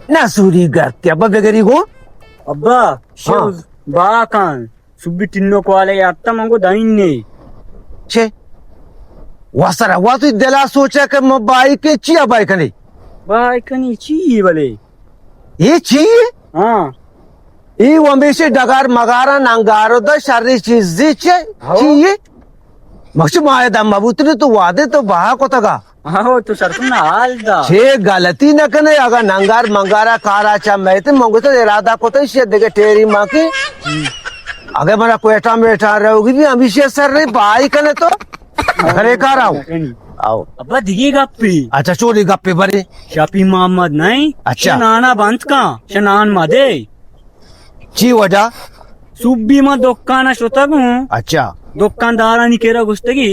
Nasuri gatti abba begari go. Abba, shows bakan. Subbi tinno kwale yatta mango dainne. Che. Wasara watu dela socha ke mabai ke chia bai kani. Bai kani chi bale. Ye chi? हाँ ये वंबेशे डगार मगारा नंगारो दा शारी चीज़ी चे ये मक्ष माये दा मबूतरी तो वादे तो बाहा को तगा हाँ तो सर तुमने हाल दा छे गलती न कने अगर नंगार मंगारा कारा चा मैं तो मंगो तो इरादा को तो इसे देखे तेरी माँ की अगर मरा कोयटा में बैठा रहोगी भी अभिषेक सर रे बाई कने तो घरे का रहा हूँ आओ अब्बा दिगी गप्पी अच्छा चोरी गप्पे बरे शफी मोहम्मद नहीं अच्छा। शनाना बंद का शनान मदे ची वजह सुब्बी मा दुकाना श्रोतगु अच्छा दुकानदारानी केरा गुस्तगी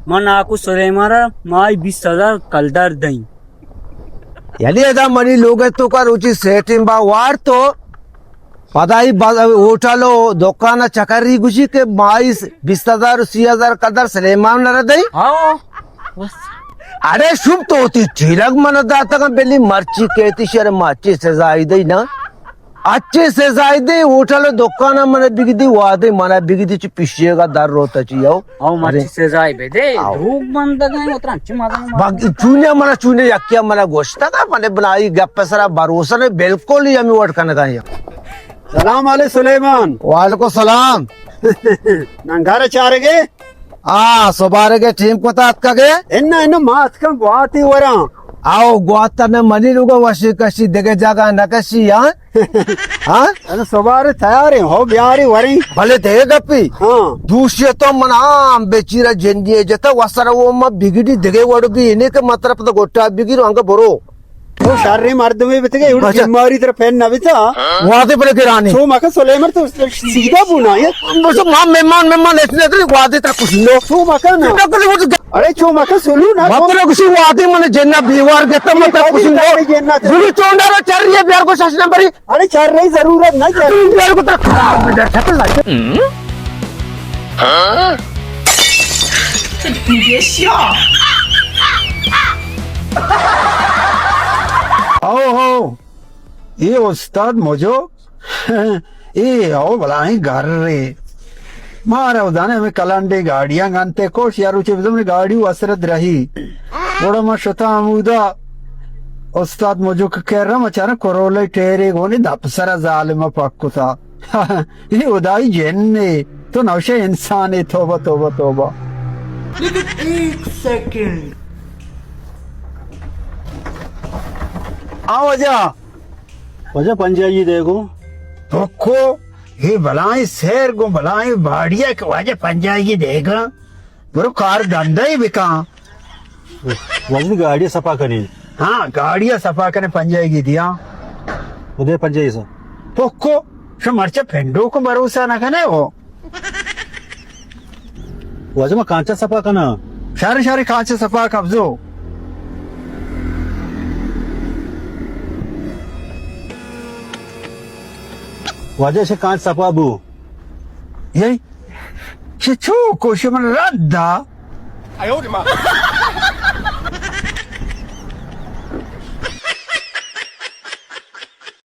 मन आकु सुलेमारा माई 20,000 कलदार दई यानी ऐसा मनी लोग तो का रुचि सेटिंग बा वार तो पदाई होटलो दुकान चकरी गुशी के माई 20,000 30,000 कदर सलेमान न रही हाँ अरे शुभ तो होती ठिलक मन दाता का बेली मर्ची कहती शर्म अच्छी से जायदे ना अच्छे से जायदे होटल दुकान मन बिगदी वादे मन बिगदी च पिछे का दर रोता चाहिए हाँ मर्ची से जाए बेदे धूप बंद गए उतना अच्छे मादन बाकी चूने मन चूने यक्या मन गोश्ता का मन बनाई गप्पे सरा भरोसा ने बिल्कुल ही हमें वट करने का है सलाम वाले सुलेमान वालेकुम सलाम नंगारे चारेगे सुबारे के टीम को तात का गए इन्ना मात का गुआती वरा आओ गुआता ने मनी लोगो वशी कशी देगे जगह न कशी हाँ हाँ अरे सुबारे तैयार हो ब्यारी वरी भले थे गप्पी हाँ दूसरे तो मना बेचीरा जेंजी जता वसरा वो म बिगड़ी देगे वड़गी इन्हें के मतलब तो गोटा बिगिरो अंग बोरो तो शारी मर्द में बितगे उड़ अच्छा। जिम्मेवारी तेरे पेन न बिता वादे पर गिरानी तो मका सुलेमान तो सीधा बुना है बस मां मेहमान इतने तो वादे तक कुछ लो तो मका ना अरे चो मका सुलू ना मतलब कुछ वादे मने जेना बीवार के तो मतलब कुछ लो जुली चोंडारा चल रही है प्यार को शासन नंबरी अरे चार रही जरूरत ना प्यार को तो खराब में ठक लगे हां 你别笑。 आओ हो ये उस्ताद मोजो ये आओ भलाई घर रे मारा उदाने में कलांडे गाड़ियां गानते कोश यार उचे तुमने गाड़ी असरत रही थोड़ा मा शता अमुदा उस्ताद मोजो कह रहा मचाना कोरोले टेरे गोने दपसरा जालिम पक्कुता ये उदाई जन्ने तो नौशे इंसान है तौबा तौबा तौबा एक सेकंड आओ वजह पंजाई देखो देखो ये भलाई शहर को भलाई बाड़िया के वजह पंजाई देगा बरो कार धंधा ही बिका वजनी गाड़ी सफा करी हाँ गाड़िया सफा करने पंजाई दिया उदय पंजाई सो पोको शो मर्चा फेंडो को भरोसा ना कने वो वजह में कांचा सफा करना सारे सारे कांच सफा कब्जो वजह से कांच सफा बू यही ये चो को शमन रद्दा 哎呦我的妈！